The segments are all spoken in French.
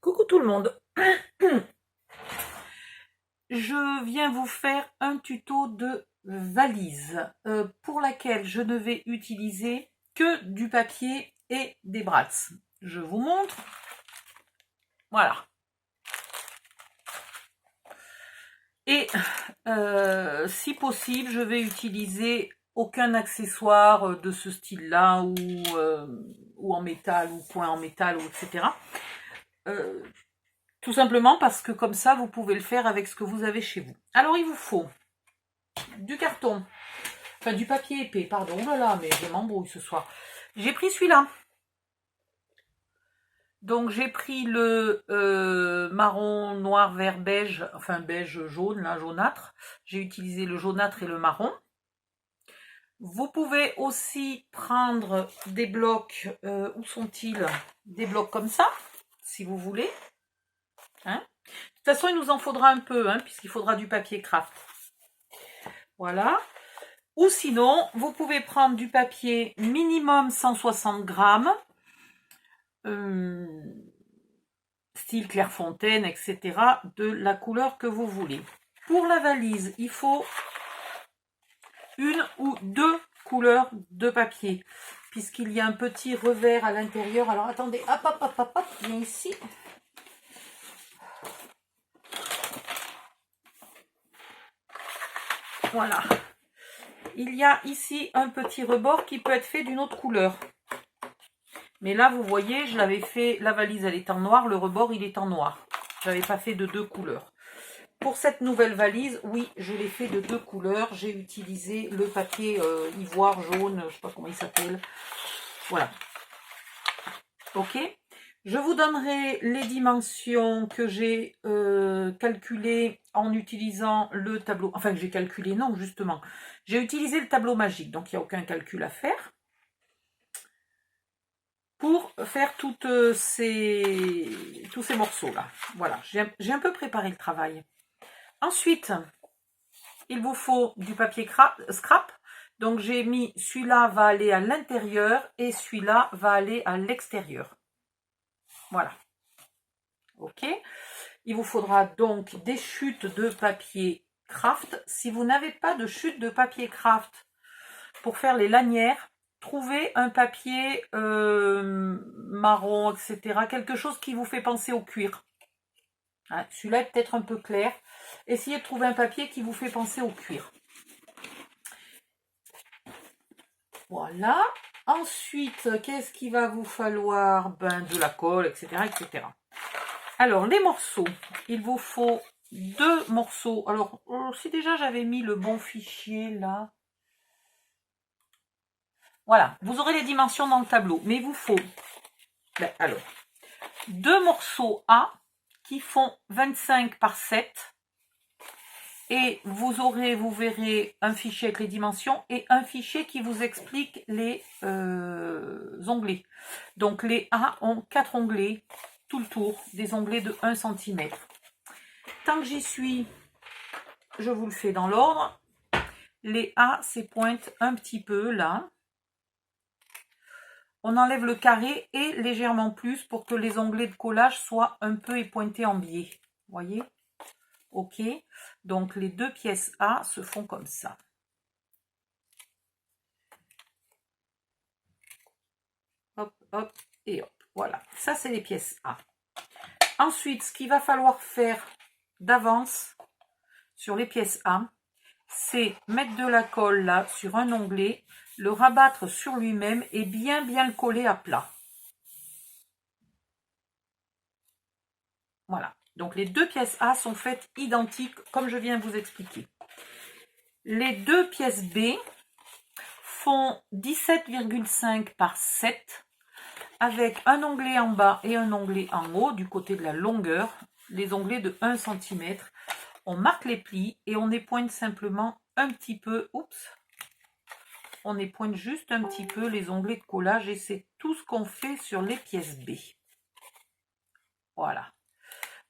Coucou tout le monde. Je viens vous faire un tuto de valise pour laquelle je ne vais utiliser que du papier et des brats. Je vous montre. Voilà. Et si possible, je vais utiliser aucun accessoire de ce style-là ou en métal ou point en métal, ou etc. Tout simplement parce que comme ça, vous pouvez le faire avec ce que vous avez chez vous. Alors, il vous faut du carton, enfin du papier épais, pardon. Oh là là, mais je m'embrouille ce soir. J'ai pris celui-là. Donc, j'ai pris le marron, noir, vert, beige, enfin beige, jaune, là, jaunâtre. J'ai utilisé le jaunâtre et le marron. Vous pouvez aussi prendre des blocs, où sont-ils? Des blocs comme ça, si vous voulez. Hein? De toute façon, il nous en faudra un peu, hein, puisqu'il faudra du papier craft. Voilà. Ou sinon, vous pouvez prendre du papier minimum 160 grammes, style Clairefontaine, etc., de la couleur que vous voulez. Pour la valise, il faut une ou deux couleurs de papier, puisqu'il y a un petit revers à l'intérieur. Alors attendez, hop, hop, hop, hop, hop, viens ici. Voilà. Il y a ici un petit rebord qui peut être fait d'une autre couleur. Mais là, vous voyez, je l'avais fait, la valise, elle est en noir, le rebord, il est en noir. Je n'avais pas fait de deux couleurs. Pour cette nouvelle valise, oui, je l'ai fait de deux couleurs. J'ai utilisé le papier ivoire jaune, je ne sais pas comment il s'appelle. Voilà. Ok. Je vous donnerai les dimensions que j'ai calculées en utilisant le tableau. Enfin, que j'ai calculé, non, justement. J'ai utilisé le tableau magique, donc il n'y a aucun calcul à faire. Pour faire tous ces morceaux-là. Voilà, j'ai un peu préparé le travail. Ensuite, il vous faut du papier scrap. Donc, j'ai mis, celui-là va aller à l'intérieur et celui-là va aller à l'extérieur. Voilà. OK. Il vous faudra donc des chutes de papier craft. Si vous n'avez pas de chute de papier craft pour faire les lanières, trouvez un papier marron, etc. Quelque chose qui vous fait penser au cuir. Hein, celui-là est peut-être un peu clair. Essayez de trouver un papier qui vous fait penser au cuir. Voilà. Ensuite, qu'est-ce qu'il va vous falloir? Ben, de la colle, etc., etc. Alors, les morceaux. Il vous faut deux morceaux. Alors, si déjà j'avais mis le bon fichier là. Voilà, vous aurez les dimensions dans le tableau, mais il vous faut alors deux morceaux A qui font 25 par 7 et vous verrez un fichier avec les dimensions et un fichier qui vous explique les onglets. Donc les A ont 4 onglets tout le tour, des onglets de 1 cm. Tant que j'y suis, je vous le fais dans l'ordre. Les A s'épointent un petit peu là. On enlève le carré et légèrement plus pour que les onglets de collage soient un peu épointés en biais. Vous voyez? Ok. Donc les deux pièces A se font comme ça. Hop, hop et hop. Voilà. Ça, c'est les pièces A. Ensuite, ce qu'il va falloir faire d'avance sur les pièces A, c'est mettre de la colle là sur un onglet, le rabattre sur lui-même et bien le coller à plat. Voilà. Donc les deux pièces A sont faites identiques comme je viens de vous expliquer. Les deux pièces B font 17,5 par 7 avec un onglet en bas et un onglet en haut du côté de la longueur, les onglets de 1 cm. On marque les plis et on épointe simplement un petit peu, on épointe juste un petit peu les onglets de collage et c'est tout ce qu'on fait sur les pièces B. Voilà.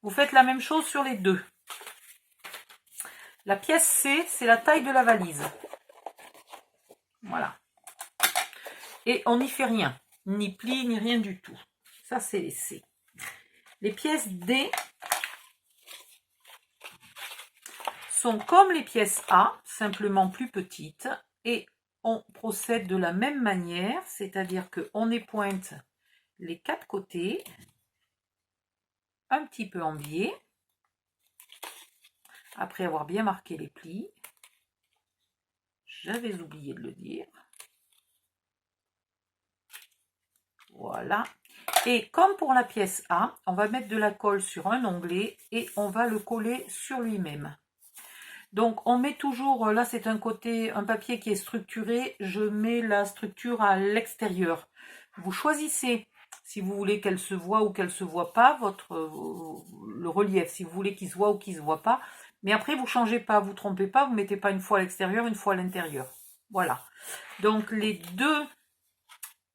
Vous faites la même chose sur les deux. La pièce C, c'est la taille de la valise. Voilà. Et on n'y fait rien. Ni pli, ni rien du tout. Ça, c'est les C. Les pièces D sont comme les pièces A, simplement plus petites, et on procède de la même manière, c'est-à-dire qu'on épointe les 4 côtés, un petit peu en biais, après avoir bien marqué les plis. J'avais oublié de le dire. Voilà. Et comme pour la pièce A, on va mettre de la colle sur un onglet et on va le coller sur lui-même. Donc on met toujours, là c'est un papier qui est structuré, je mets la structure à l'extérieur. Vous choisissez si vous voulez qu'elle se voit ou qu'elle se voit pas, le relief, si vous voulez qu'il se voit ou qu'il se voit pas. Mais après vous changez pas, vous trompez pas, vous mettez pas une fois à l'extérieur, une fois à l'intérieur. Voilà. Donc les deux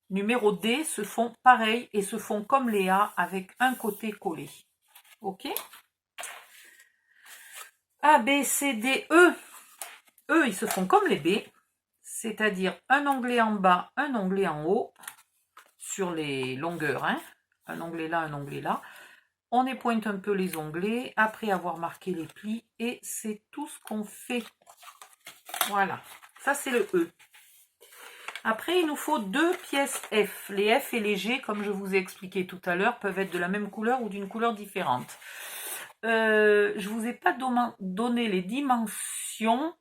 numéros D se font pareil et se font comme les A avec un côté collé. Ok? A, B, C, D, E. Eux, ils se font comme les B, c'est-à-dire un onglet en bas, un onglet en haut, sur les longueurs, hein. Un onglet là, un onglet là. On épointe un peu les onglets, après avoir marqué les plis, et c'est tout ce qu'on fait. Voilà, ça c'est le E. Après, il nous faut 2 pièces F. Les F et les G, comme je vous ai expliqué tout à l'heure, peuvent être de la même couleur ou d'une couleur différente. Je ne vous ai pas donné les dimensions.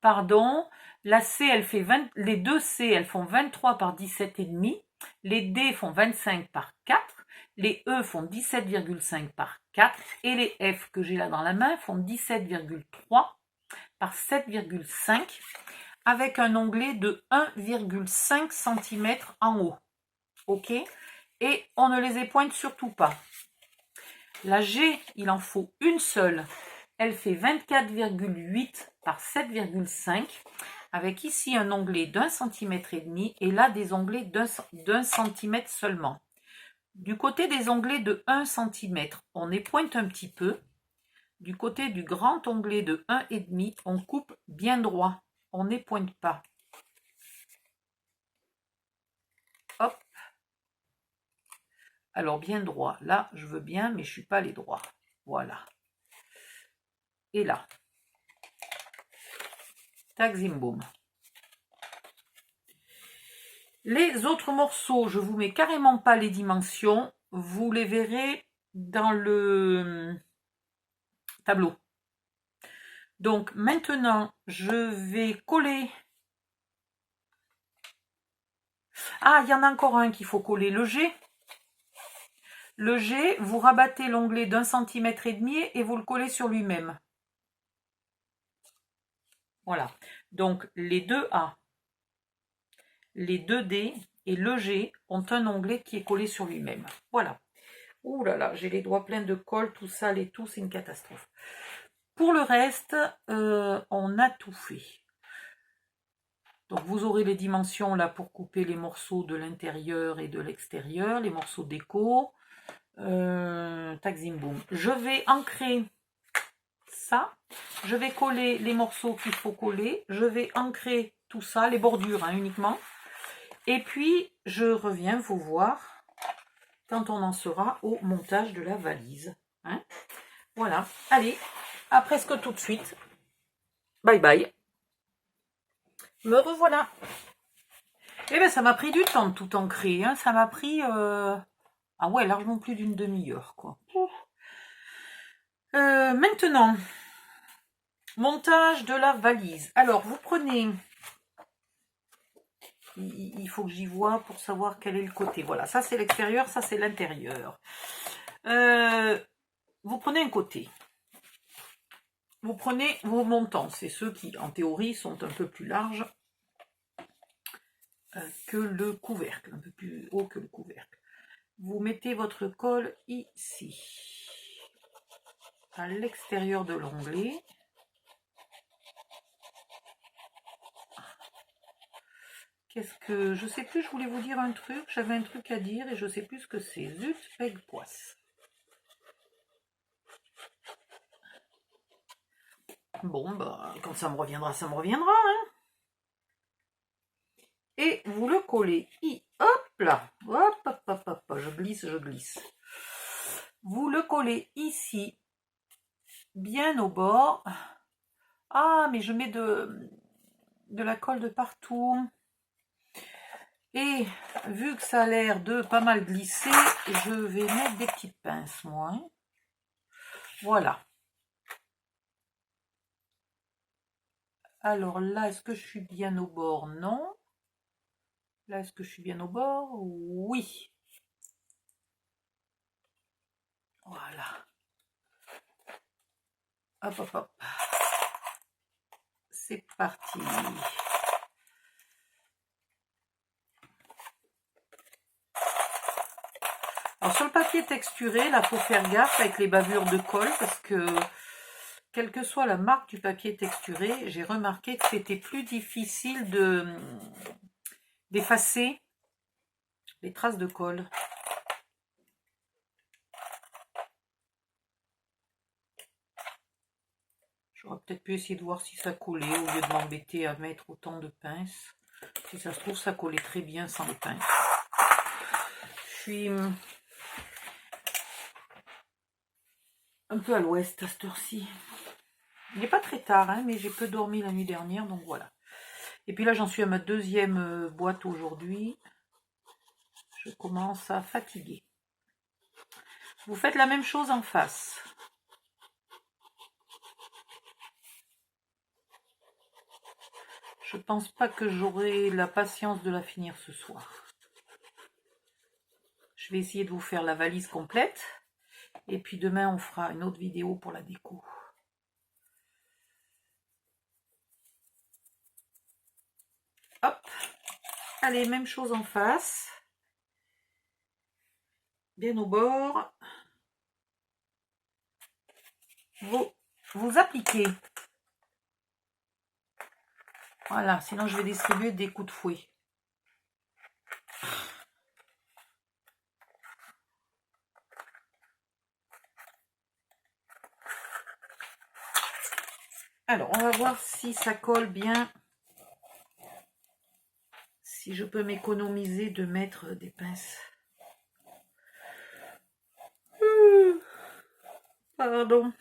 Pardon, la C, elle fait les deux C, elles font 23 par 17,5. Les D font 25 par 4. Les E font 17,5 par 4. Et les F que j'ai là dans la main font 17,3 par 7,5 avec un onglet de 1,5 cm en haut. Ok? Et on ne les épointe surtout pas. La G, il en faut une seule. Elle fait 24,8 par 7,5 avec ici un onglet d'1,5 cm et là des onglets d'1 cm seulement. Du côté des onglets de 1 cm, on épointe un petit peu. Du côté du grand onglet de 1,5, on coupe bien droit. On n'épointe pas. Hop. Alors bien droit. Là, je veux bien, mais je ne suis pas allé droit. Voilà. Et là. Tac, zim, boum. Les autres morceaux, je vous mets carrément pas les dimensions. Vous les verrez dans le tableau. Donc maintenant, je vais coller. Ah, il y en a encore un qu'il faut coller, le G. Le G, vous rabattez l'onglet d'1,5 cm et vous le collez sur lui-même. Voilà. Donc les deux A, les deux D et le G ont un onglet qui est collé sur lui-même. Voilà. Ouh là là, j'ai les doigts pleins de colle, tout sale et tout, c'est une catastrophe. Pour le reste, on a tout fait. Donc vous aurez les dimensions là pour couper les morceaux de l'intérieur et de l'extérieur, les morceaux déco. Tac zim boum. Je vais ancrer ça. Je vais coller les morceaux qu'il faut coller. Je vais ancrer tout ça, les bordures hein, uniquement. Et puis je reviens vous voir quand on en sera au montage de la valise. Hein. Voilà. Allez, à presque tout de suite. Bye bye. Me revoilà. Eh bien, ça m'a pris du temps de tout ancrer. Hein. Ça m'a pris... Ah ouais, largement plus d'une demi-heure, quoi. Maintenant, montage de la valise. Alors, vous prenez... Il faut que j'y vois pour savoir quel est le côté. Voilà, ça c'est l'extérieur, ça c'est l'intérieur. Vous prenez un côté. Vous prenez vos montants. C'est ceux qui, en théorie, sont un peu plus larges que le couvercle. Un peu plus haut que le couvercle. Vous mettez votre colle ici, à l'extérieur de l'onglet. Qu'est-ce que... Je sais plus, je voulais vous dire un truc, j'avais un truc à dire et je sais plus ce que c'est. Zut, peg poisse. Bon, bah, quand ça me reviendra, ça me reviendra. Hein. Et vous le collez. Hop là. Hop, hop, hop, hop, je glisse, je glisse. Vous le collez ici, bien au bord. Ah, mais je mets de la colle de partout. Et vu que ça a l'air de pas mal glisser, je vais mettre des petites pinces, moi. Hein. Voilà. Alors là, est-ce que je suis bien au bord? Non. Là, est-ce que je suis bien au bord? Oui. Voilà. Hop, hop, hop. C'est parti. Alors sur le papier texturé, là, faut faire gaffe avec les bavures de colle parce que, quelle que soit la marque du papier texturé, j'ai remarqué que c'était plus difficile d'effacer les traces de colle. J'aurais peut-être pu essayer de voir si ça collait au lieu de m'embêter à mettre autant de pinces. Si ça se trouve, ça collait très bien sans les pinces. Je suis un peu à l'ouest à cette heure-ci. Il n'est pas très tard, hein, mais j'ai peu dormi la nuit dernière, donc voilà. Et puis là, j'en suis à ma deuxième boîte aujourd'hui. Je commence à fatiguer. Vous faites la même chose en face. Je pense pas que j'aurai la patience de la finir ce soir. Je vais essayer de vous faire la valise complète. Et puis demain, on fera une autre vidéo pour la déco. Hop. Allez, même chose en face. Bien au bord. Vous appliquez. Voilà, sinon je vais distribuer des coups de fouet. Alors, on va voir si ça colle bien. Si je peux m'économiser de mettre des pinces. Pardon.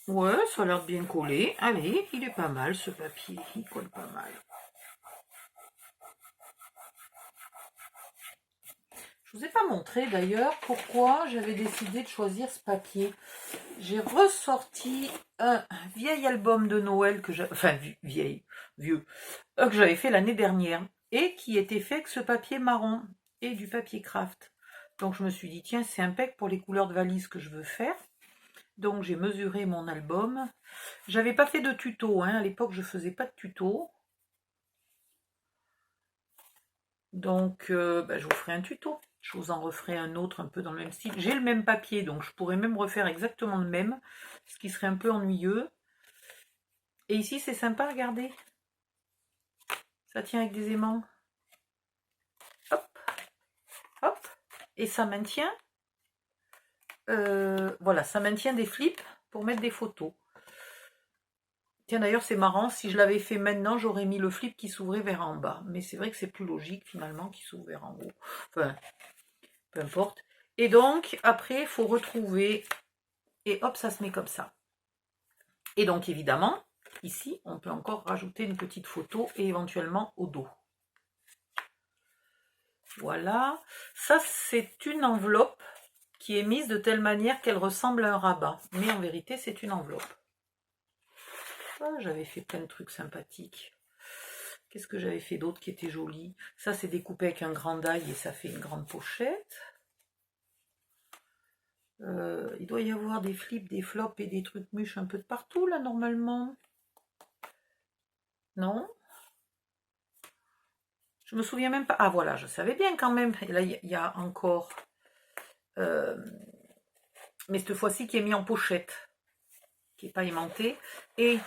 Ouais, ça a l'air bien collé. Allez, il est pas mal ce papier. Il colle pas mal. Je vous ai pas montré d'ailleurs pourquoi j'avais décidé de choisir ce papier. J'ai ressorti un vieil album de Noël que j'avais, enfin vieux, que j'avais fait l'année dernière et qui était fait avec ce papier marron et du papier craft. Donc je me suis dit tiens, c'est impec pour les couleurs de valise que je veux faire. Donc j'ai mesuré mon album. J'avais pas fait de tuto, hein. À l'époque je faisais pas de tuto. Donc je vous ferai un tuto. Je vous en referai un autre un peu dans le même style. J'ai le même papier, donc je pourrais même refaire exactement le même, ce qui serait un peu ennuyeux. Et ici c'est sympa, regardez. Ça tient avec des aimants. Hop, hop. Et ça maintient. Voilà, ça maintient des flips pour mettre des photos. Tiens, d'ailleurs, c'est marrant, si je l'avais fait maintenant, j'aurais mis le flip qui s'ouvrait vers en bas. Mais c'est vrai que c'est plus logique, finalement, qu'il s'ouvre vers en haut. Enfin, peu importe. Et donc, après, il faut retrouver... Et hop, ça se met comme ça. Et donc, évidemment, ici, on peut encore rajouter une petite photo et éventuellement au dos. Voilà. Ça, c'est une enveloppe qui est mise de telle manière qu'elle ressemble à un rabat. Mais en vérité, c'est une enveloppe. Ah, j'avais fait plein de trucs sympathiques. Qu'est-ce que j'avais fait d'autre qui était joli? Ça, c'est découpé avec un grand die et ça fait une grande pochette. Il doit y avoir des flips, des flops et des trucs mûches un peu de partout, là, normalement. Non? Je me souviens même pas. Ah, voilà, je savais bien quand même. Et là, il y a encore... mais cette fois-ci, qui est mis en pochette. Qui n'est pas aimanté. Et...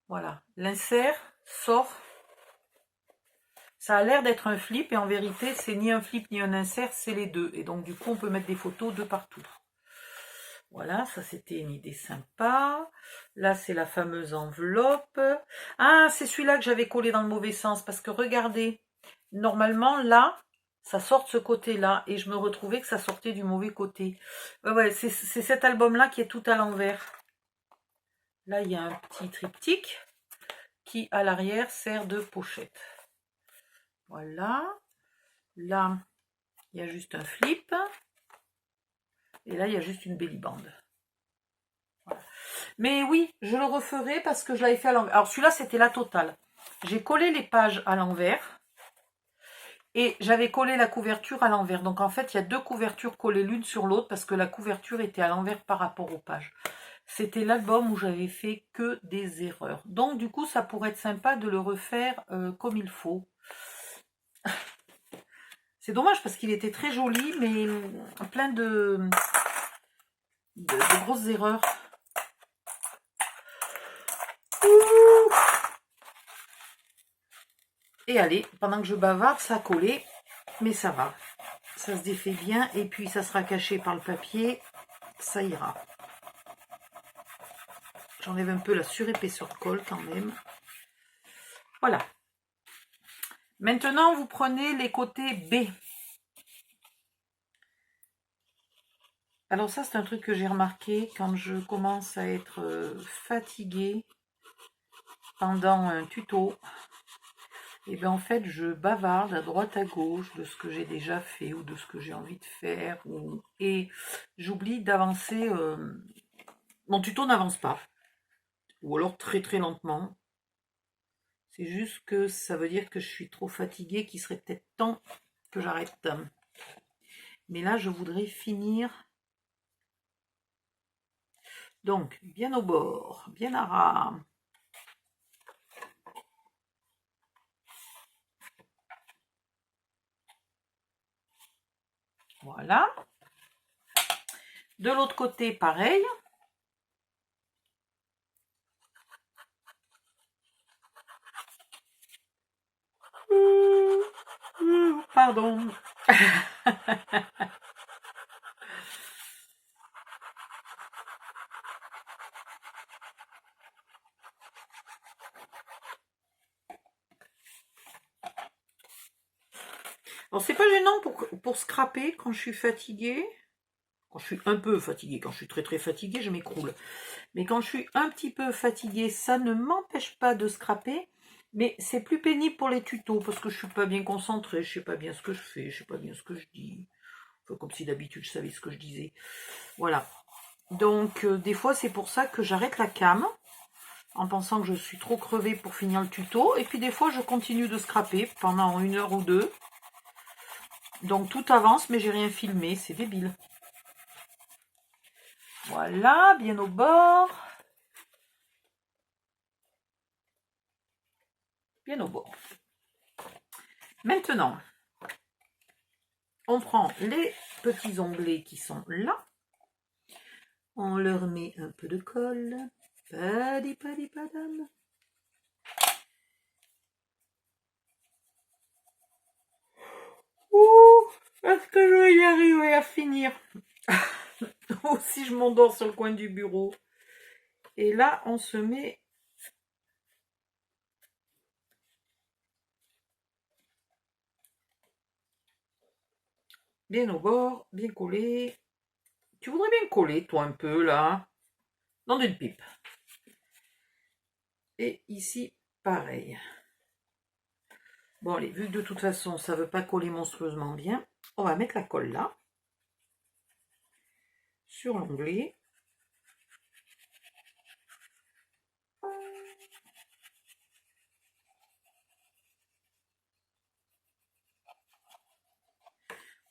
voilà, l'insert sort. Ça a l'air d'être un flip et en vérité, c'est ni un flip ni un insert, c'est les deux. Et donc, du coup, on peut mettre des photos de partout. Voilà, ça c'était une idée sympa. Là, c'est la fameuse enveloppe. Ah, c'est celui-là que j'avais collé dans le mauvais sens parce que regardez, normalement, là, ça sort de ce côté-là. Et je me retrouvais que ça sortait du mauvais côté. Ouais, c'est cet album-là qui est tout à l'envers. Là, il y a un petit triptyque qui, à l'arrière, sert de pochette. Voilà. Là, il y a juste un flip. Et là, il y a juste une bellyband. Voilà. Mais oui, je le referai parce que je l'avais fait à l'envers. Alors, celui-là, c'était la totale. J'ai collé les pages à l'envers. Et j'avais collé la couverture à l'envers. Donc, en fait, il y a deux couvertures collées l'une sur l'autre parce que la couverture était à l'envers par rapport aux pages. C'était l'album où j'avais fait que des erreurs. Donc, du coup, ça pourrait être sympa de le refaire comme il faut. C'est dommage parce qu'il était très joli, mais plein de grosses erreurs. Ouh. Et allez, pendant que je bavarde, ça a collé, mais ça va. Ça se défait bien et puis ça sera caché par le papier, ça ira. J'enlève un peu la surépaisseur de colle quand même. Voilà. Maintenant, vous prenez les côtés B. Alors ça, c'est un truc que j'ai remarqué quand je commence à être fatiguée pendant un tuto. Et bien en fait, je bavarde à droite à gauche de ce que j'ai déjà fait ou de ce que j'ai envie de faire. Et j'oublie d'avancer. Mon tuto n'avance pas. Ou alors très très lentement. C'est juste que ça veut dire que je suis trop fatiguée, qu'il serait peut-être temps que j'arrête. Mais là, je voudrais finir. Donc, bien au bord, bien à ras. Voilà. De l'autre côté, pareil. Pardon. Alors, c'est pas gênant pour scraper quand je suis fatiguée. Quand je suis un peu fatiguée, quand je suis très très fatiguée, je m'écroule. Mais quand je suis un petit peu fatiguée, ça ne m'empêche pas de scraper. Mais c'est plus pénible pour les tutos parce que je suis pas bien concentrée, je sais pas bien ce que je fais, je sais pas bien ce que je dis. Enfin, comme si d'habitude je savais ce que je disais. Voilà. Donc des fois c'est pour ça que j'arrête la cam en pensant que je suis trop crevée pour finir le tuto. Et puis des fois je continue de scraper pendant 1 heure ou 2. Donc tout avance mais j'ai rien filmé, c'est débile. Voilà, bien au bord. Bien au bord. Maintenant, on prend les petits onglets qui sont là. On leur met un peu de colle. Padi padi padam. Ouh, est-ce que je vais y arriver à finir? Ou si je m'endors sur le coin du bureau. Et là, on se met bien au bord, bien collé. Tu voudrais bien coller, toi, un peu, là, dans une pipe. Et ici, pareil. Bon, allez, vu que de toute façon, ça ne veut pas coller monstrueusement bien, on va mettre la colle là, sur l'onglet.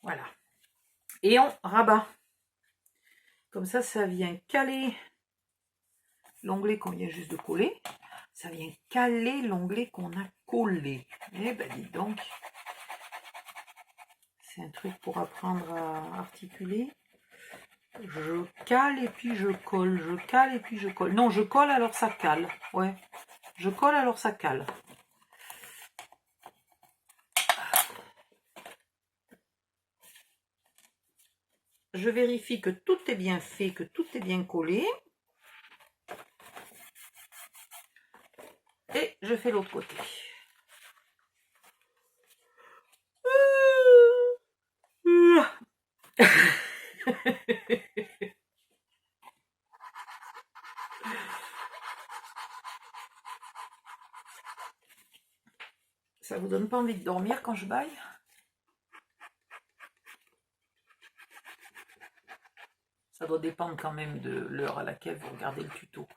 Voilà. Et on rabat. Comme ça vient caler l'onglet qu'on vient juste de coller. Ça vient caler l'onglet qu'on a collé. Eh ben, dis donc. C'est un truc pour apprendre à articuler. Je cale et puis je colle. Je cale et puis je colle. Non, je colle alors ça cale. Ouais. Je colle alors ça cale. Je vérifie que tout est bien fait, que tout est bien collé. Et je fais l'autre côté. vous donne pas envie de dormir quand je baille? Ça doit dépendre quand même de l'heure à laquelle vous regardez le tuto.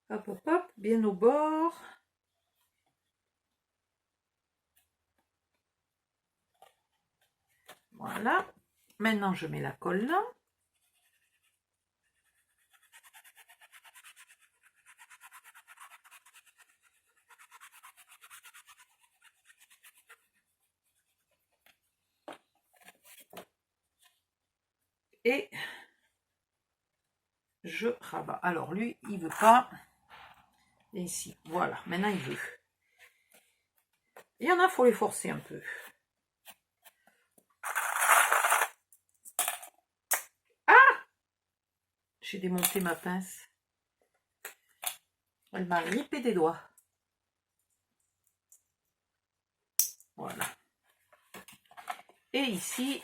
Hop, hop, hop, bien au bord. Voilà. Maintenant, je mets la colle là. Et je rabats. Alors lui, il veut pas. Et ici, voilà. Maintenant, il veut. Il y en a, faut les forcer un peu. Ah! J'ai démonté ma pince. Elle m'a ripé des doigts. Voilà. Et ici,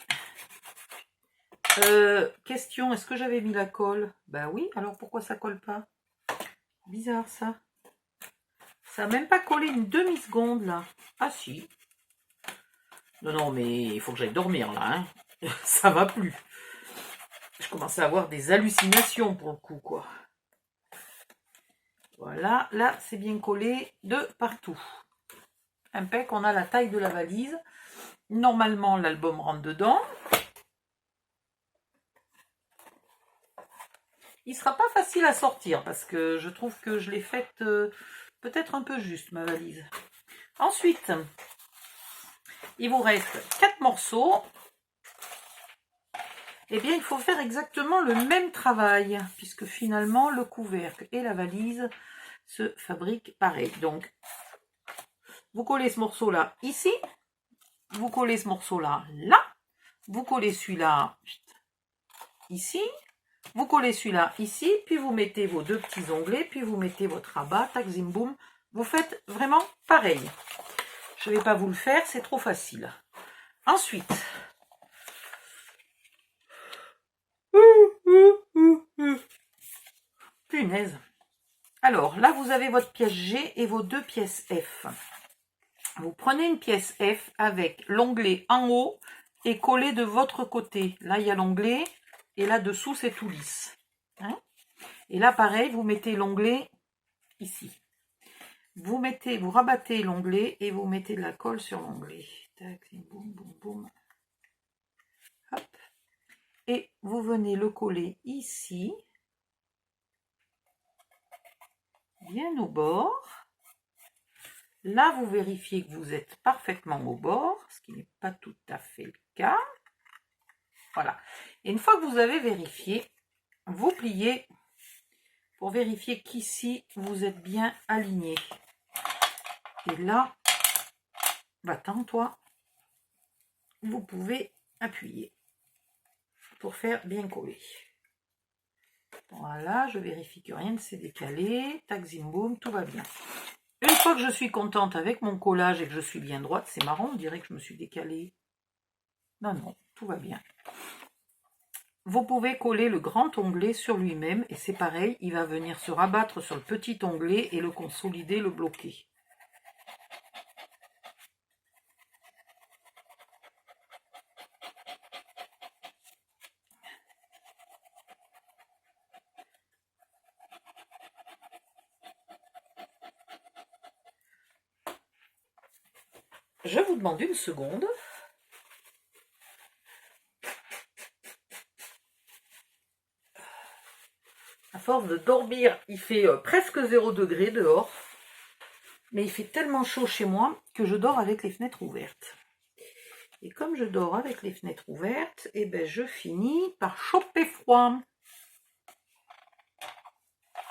question, est-ce que j'avais mis la colle? Ben oui, alors pourquoi ça colle pas? Bizarre ça. Ça n'a même pas collé une demi-seconde là. Ah si. Non, non, mais il faut que j'aille dormir là. Hein. Ça va plus. Je commence à avoir des hallucinations pour le coup, quoi. Voilà, là c'est bien collé de partout. Impec, on a la taille de la valise. Normalement, l'album rentre dedans. Il ne sera pas facile à sortir parce que je trouve que je l'ai faite peut-être un peu juste, ma valise. Ensuite, il vous reste 4 morceaux. Eh bien, il faut faire exactement le même travail puisque finalement, le couvercle et la valise se fabriquent pareil. Donc, vous collez ce morceau-là ici. Vous collez ce morceau-là là. Vous collez celui-là ici. Vous collez celui-là ici, puis vous mettez vos 2 petits onglets, puis vous mettez votre rabat, tac, zim, boum. Vous faites vraiment pareil. Je ne vais pas vous le faire, c'est trop facile. Ensuite, punaise. Alors, là, vous avez votre pièce G et vos 2 pièces F. Vous prenez une pièce F avec l'onglet en haut et collé de votre côté. Là, il y a l'onglet. Et là-dessous, c'est tout lisse. Hein? Et là, pareil, vous mettez l'onglet ici. Vous rabattez l'onglet et vous mettez de la colle sur l'onglet. Tac, boum, boum, boum. Hop. Et vous venez le coller ici. Bien au bord. Là, vous vérifiez que vous êtes parfaitement au bord, ce qui n'est pas tout à fait le cas. Voilà. Et une fois que vous avez vérifié, vous pliez pour vérifier qu'ici, vous êtes bien aligné. Et là, va-t'en toi, vous pouvez appuyer pour faire bien coller. Voilà, je vérifie que rien ne s'est décalé. Tac, zim, boum, tout va bien. Une fois que je suis contente avec mon collage et que je suis bien droite, c'est marrant, on dirait que je me suis décalée. Non, non, tout va bien. Vous pouvez coller le grand onglet sur lui-même et c'est pareil, il va venir se rabattre sur le petit onglet et le consolider, le bloquer. Je vous demande une seconde. À force de dormir, il fait presque 0 degré dehors. Mais il fait tellement chaud chez moi que je dors avec les fenêtres ouvertes. Et comme je dors avec les fenêtres ouvertes, eh ben je finis par choper froid.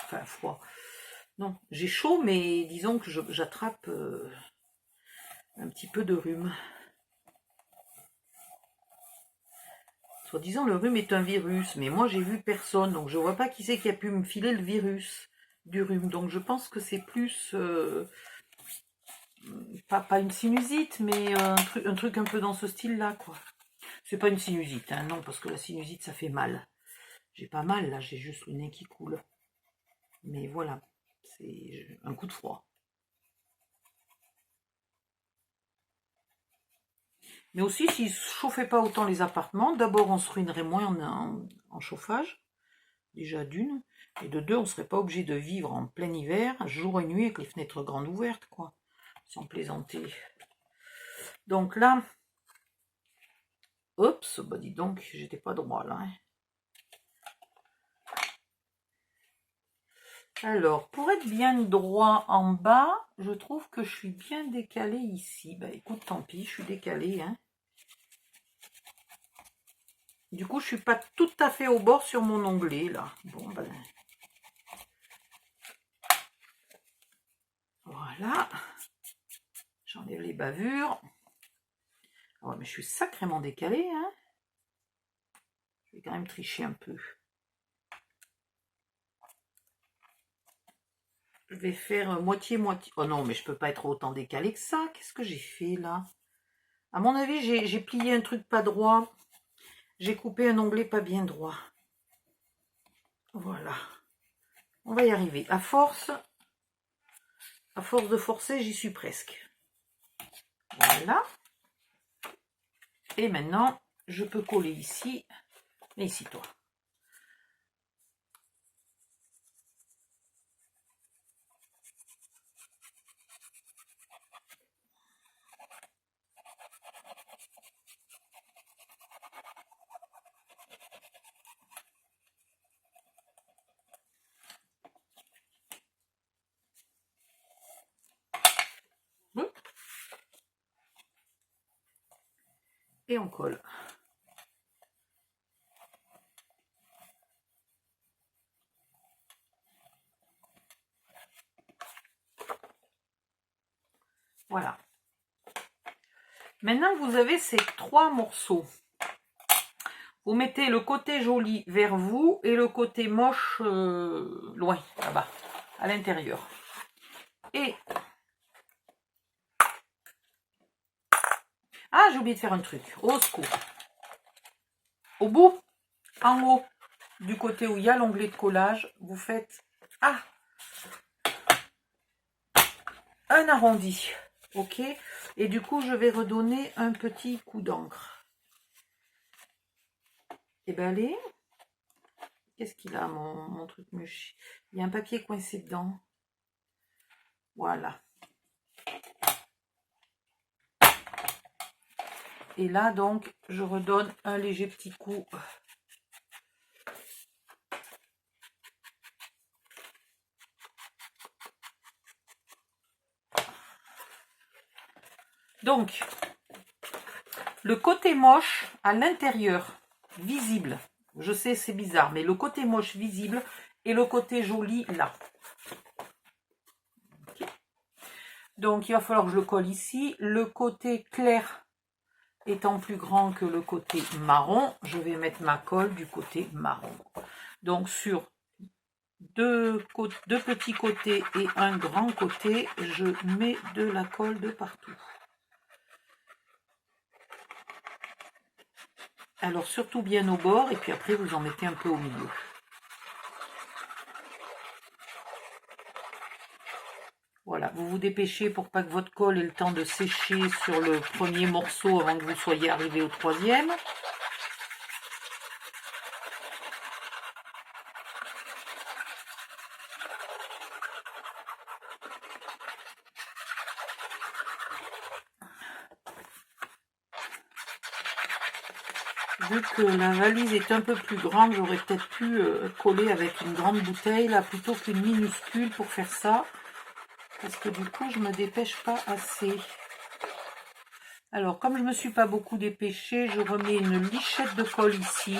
Enfin, froid. Non, j'ai chaud, mais disons que j'attrape un petit peu de rhume. Soi-disant, le rhume est un virus, mais moi j'ai vu personne, donc je vois pas qui c'est qui a pu me filer le virus du rhume. Donc je pense que c'est plus, pas une sinusite, mais un truc un peu dans ce style-là, quoi. C'est pas une sinusite, hein, non, parce que la sinusite ça fait mal. J'ai pas mal là, j'ai juste le nez qui coule. Mais voilà, c'est un coup de froid. Mais aussi, s'ils ne chauffaient pas autant les appartements, d'abord on se ruinerait moins en chauffage, déjà d'une, et de deux, on ne serait pas obligé de vivre en plein hiver, jour et nuit, avec les fenêtres grandes ouvertes, quoi, sans plaisanter. Donc là, oups, bah dis donc, j'étais pas droit là. Hein. Alors, pour être bien droit en bas, je trouve que je suis bien décalée ici. Bah écoute, tant pis, je suis décalée. Hein. Du coup, je suis pas tout à fait au bord sur mon onglet, là. Bon, ben... Voilà. J'enlève les bavures. Ah ouais, mais je suis sacrément décalée, hein. Je vais quand même tricher un peu. Je vais faire moitié-moitié. Oh non, mais je peux pas être autant décalée que ça. Qu'est-ce que j'ai fait, là? À mon avis, j'ai plié un truc pas droit. J'ai coupé un onglet pas bien droit. Voilà. On va y arriver. À force de forcer, j'y suis presque. Voilà. Et maintenant, je peux coller ici. Et ici, toi. Et on colle. Voilà. Maintenant que vous avez ces trois morceaux, vous mettez le côté joli vers vous et le côté moche loin, là-bas, à l'intérieur. Et... Ah, j'ai oublié de faire un truc. Au secours. Au bout, en haut, du côté où il y a l'onglet de collage, vous faites un arrondi. Ok. Et du coup, je vais redonner un petit coup d'encre. Et ben allez. Qu'est-ce qu'il a, mon truc mûche? Il y a un papier coincé dedans. Voilà. Et là, donc, je redonne un léger petit coup. Donc, le côté moche à l'intérieur, visible. Je sais, c'est bizarre, mais le côté moche visible et le côté joli là. Okay. Donc, il va falloir que je le colle ici. Le côté clair étant plus grand que le côté marron, je vais mettre ma colle du côté marron. Donc, sur deux petits côtés et un grand côté, je mets de la colle de partout. Alors, surtout bien au bord, et puis après, vous en mettez un peu au milieu. Voilà, vous vous dépêchez pour pas que votre colle ait le temps de sécher sur le premier morceau avant que vous soyez arrivé au troisième. Vu que la valise est un peu plus grande, j'aurais peut-être pu coller avec une grande bouteille là plutôt qu'une minuscule pour faire ça. Parce que du coup, je me dépêche pas assez. Alors, comme je me suis pas beaucoup dépêchée, je remets une lichette de colle ici.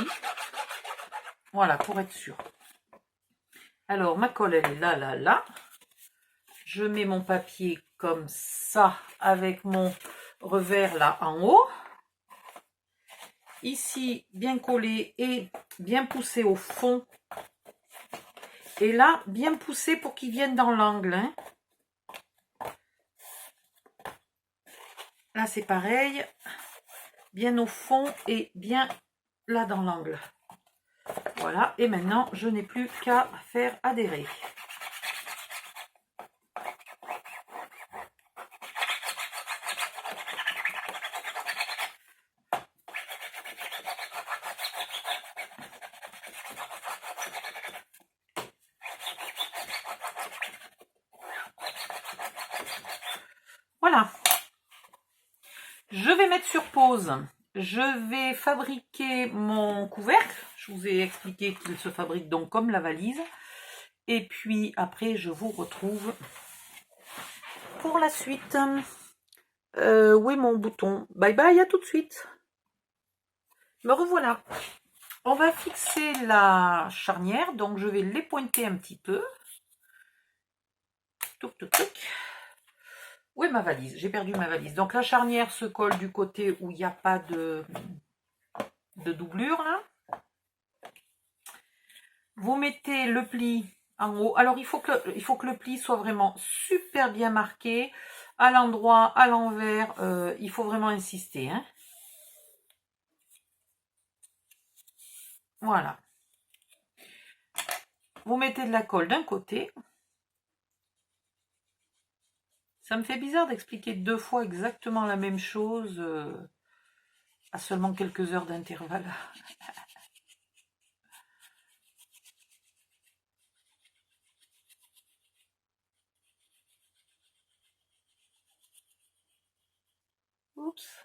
Voilà, pour être sûr. Alors, ma colle, elle est là, là, là. Je mets mon papier comme ça avec mon revers là en haut. Ici, bien collé et bien poussé au fond. Et là, bien poussé pour qu'il vienne dans l'angle. Hein. Là, c'est pareil. Bien au fond et bien là dans l'angle. Voilà. Voilà, et maintenant, je n'ai plus qu'à faire adhérer. Voilà. Je vais mettre sur pause. Je vais fabriquer mon couvercle. Je vous ai expliqué qu'il se fabrique donc comme la valise. Et puis après, je vous retrouve pour la suite. Où est mon bouton? Bye bye, à tout de suite. Me revoilà. On va fixer la charnière. Donc je vais les pointer un petit peu. Touc, touc, touc. Où est ma valise? J'ai perdu ma valise. Donc la charnière se colle du côté où il n'y a pas de doublure là. Vous mettez le pli en haut. Alors il faut que le pli soit vraiment super bien marqué. À l'endroit, à l'envers. Il faut vraiment insister. Hein. Voilà. Vous mettez de la colle d'un côté. Ça me fait bizarre d'expliquer 2 fois exactement la même chose à seulement quelques heures d'intervalle. Oups.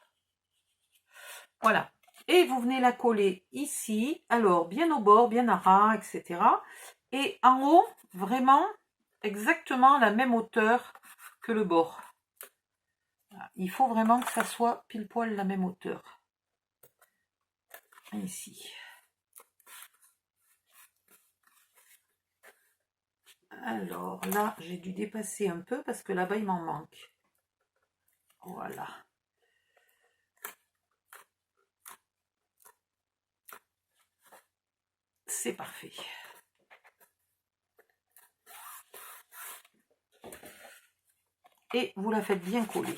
Voilà. Et vous venez la coller ici. Alors, bien au bord, bien à ras, etc. Et en haut, vraiment, exactement la même hauteur que le bord. Il faut vraiment que ça soit pile poil la même hauteur. Ici. Alors là, j'ai dû dépasser un peu parce que là-bas, il m'en manque. Voilà. C'est parfait. Et vous la faites bien coller.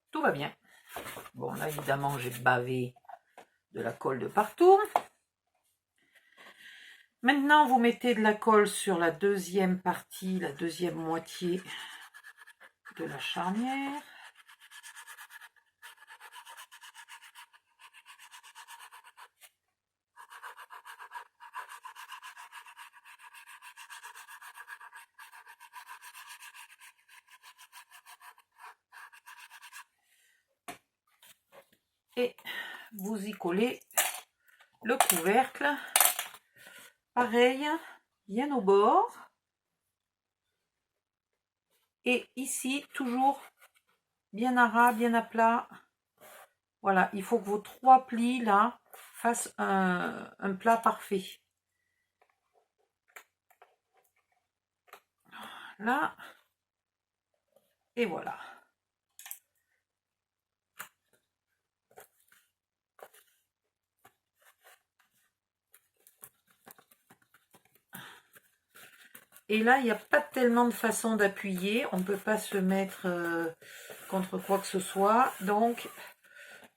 Tout va bien. Bon, là, évidemment, j'ai bavé de la colle de partout. Maintenant, vous mettez de la colle sur la deuxième partie, la deuxième moitié de la charnière. Et vous y collez le couvercle. Pareil, bien au bord. Et ici, toujours bien à ras, bien à plat. Voilà, il faut que vos 3 plis là fassent un plat parfait. Là. Et voilà. Et là, il n'y a pas tellement de façon d'appuyer. On ne peut pas se mettre contre quoi que ce soit. Donc,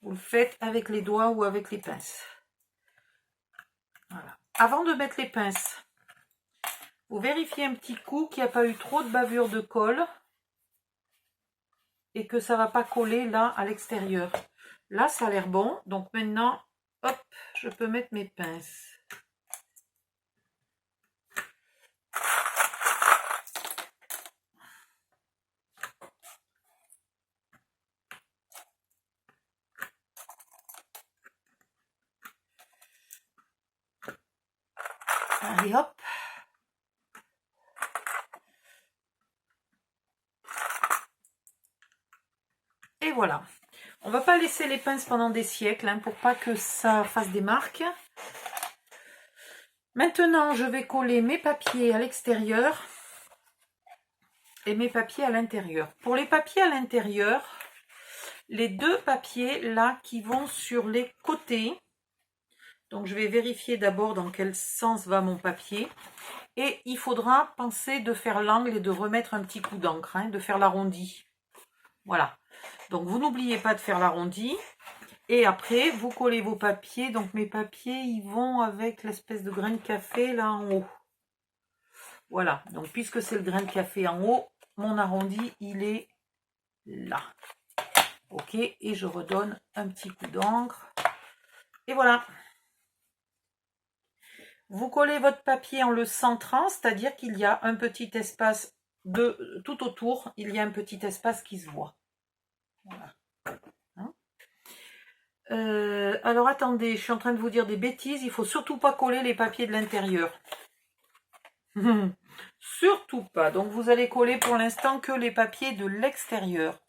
vous le faites avec les doigts ou avec les pinces. Voilà. Avant de mettre les pinces, vous vérifiez un petit coup qu'il n'y a pas eu trop de bavure de colle. Et que ça ne va pas coller là à l'extérieur. Là, ça a l'air bon. Donc maintenant, hop, je peux mettre mes pinces. Allez, hop. Et voilà. On va pas laisser les pinces pendant des siècles hein, pour pas que ça fasse des marques. Maintenant, je vais coller mes papiers à l'extérieur et mes papiers à l'intérieur. Pour les papiers à l'intérieur, les deux papiers là qui vont sur les côtés. Donc je vais vérifier d'abord dans quel sens va mon papier. Et il faudra penser de faire l'angle et de remettre un petit coup d'encre, hein, de faire l'arrondi. Voilà. Donc vous n'oubliez pas de faire l'arrondi. Et après, vous collez vos papiers. Donc mes papiers, ils vont avec l'espèce de grain de café là en haut. Voilà. Donc puisque c'est le grain de café en haut, mon arrondi, il est là. Ok. Et je redonne un petit coup d'encre. Et voilà. Vous collez votre papier en le centrant, c'est-à-dire qu'il y a un petit espace tout autour, il y a un petit espace qui se voit. Voilà. Alors attendez, je suis en train de vous dire des bêtises, il ne faut surtout pas coller les papiers de l'intérieur. Surtout pas. Donc vous allez coller pour l'instant que les papiers de l'extérieur.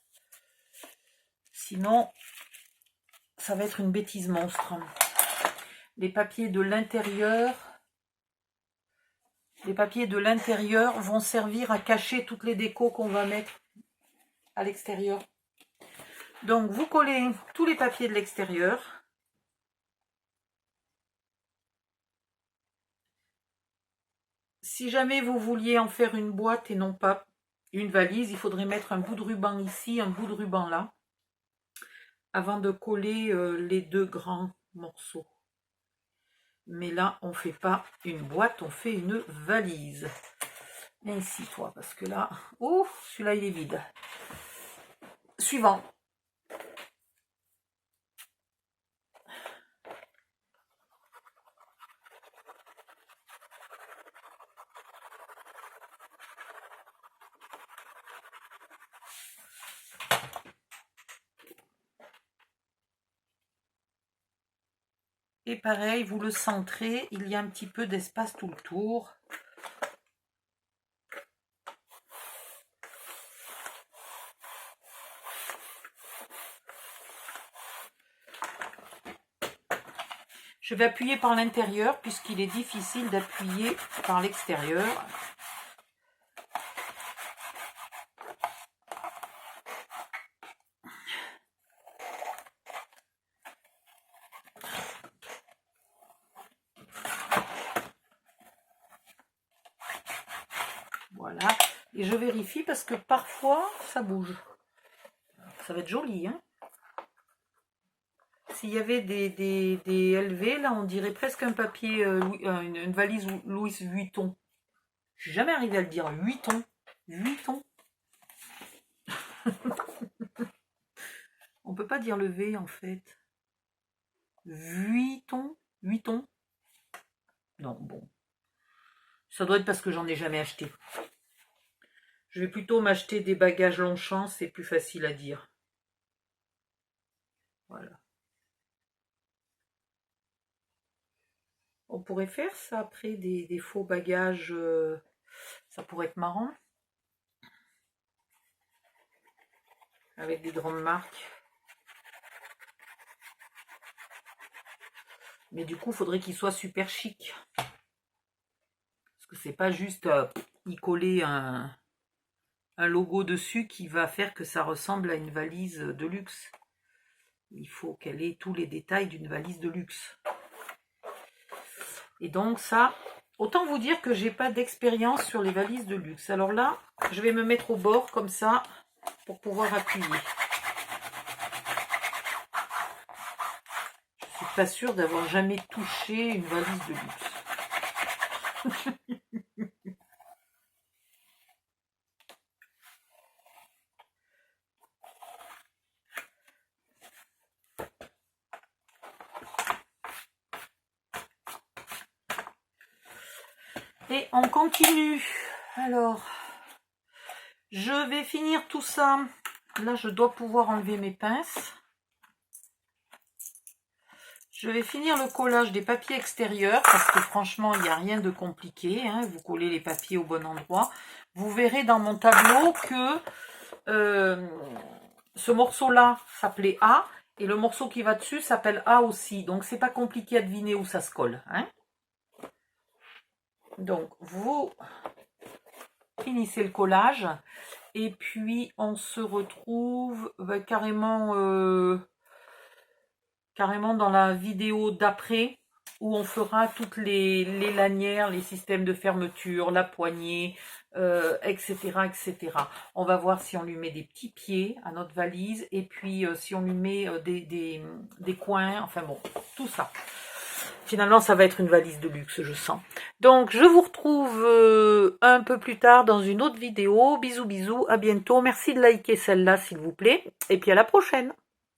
Sinon, ça va être une bêtise monstre. Les papiers de l'intérieur... Les papiers de l'intérieur vont servir à cacher toutes les décos qu'on va mettre à l'extérieur. Donc, vous collez tous les papiers de l'extérieur. Si jamais vous vouliez en faire une boîte et non pas une valise, il faudrait mettre un bout de ruban ici, un bout de ruban là, avant de coller les deux grands morceaux. Mais là, on ne fait pas une boîte, on fait une valise. Viens ici, toi, parce que là... Oh, celui-là, il est vide. Suivant. Et pareil, vous le centrez, il y a un petit peu d'espace tout le tour. Je vais appuyer par l'intérieur puisqu'il est difficile d'appuyer par l'extérieur. Voilà. Et je vérifie parce que parfois ça bouge. Ça va être joli, hein. S'il y avait des LV, là, on dirait presque un papier, une valise Louis Vuitton. Je suis jamais arrivée à le dire. Vuitton. Vuitton. On peut pas dire le V, en fait. Vuitton. Vuitton. Non, bon. Ça doit être parce que j'en ai jamais acheté. Je vais plutôt m'acheter des bagages Longchamp, c'est plus facile à dire. Voilà. On pourrait faire ça après, des faux bagages, ça pourrait être marrant. Avec des grandes marques. Mais du coup, il faudrait qu'il soit super chic. Parce que c'est pas juste y coller un logo dessus qui va faire que ça ressemble à une valise de luxe. Il faut qu'elle ait tous les détails d'une valise de luxe. Et donc ça, autant vous dire que j'ai pas d'expérience sur les valises de luxe. Alors là, je vais me mettre au bord comme ça pour pouvoir appuyer. Je suis pas sûre d'avoir jamais touché une valise de luxe. Et on continue. Alors, je vais finir tout ça. Là, je dois pouvoir enlever mes pinces. Je vais finir le collage des papiers extérieurs parce que franchement, il n'y a rien de compliqué. Hein. Vous collez les papiers au bon endroit. Vous verrez dans mon tableau que ce morceau-là s'appelait A et le morceau qui va dessus s'appelle A aussi. Donc, c'est pas compliqué à deviner où ça se colle. Hein. Donc, vous finissez le collage Et puis, on se retrouve carrément dans la vidéo d'après, où on fera toutes les lanières, les systèmes de fermeture, la poignée, etc., etc. On va voir si on lui met des petits pieds à notre valise, et puis si on lui met des coins, enfin bon, tout ça. Finalement, ça va être une valise de luxe, je sens. Donc, je vous retrouve un peu plus tard dans une autre vidéo. Bisous, bisous, à bientôt. Merci de liker celle-là, s'il vous plaît. Et puis à la prochaine.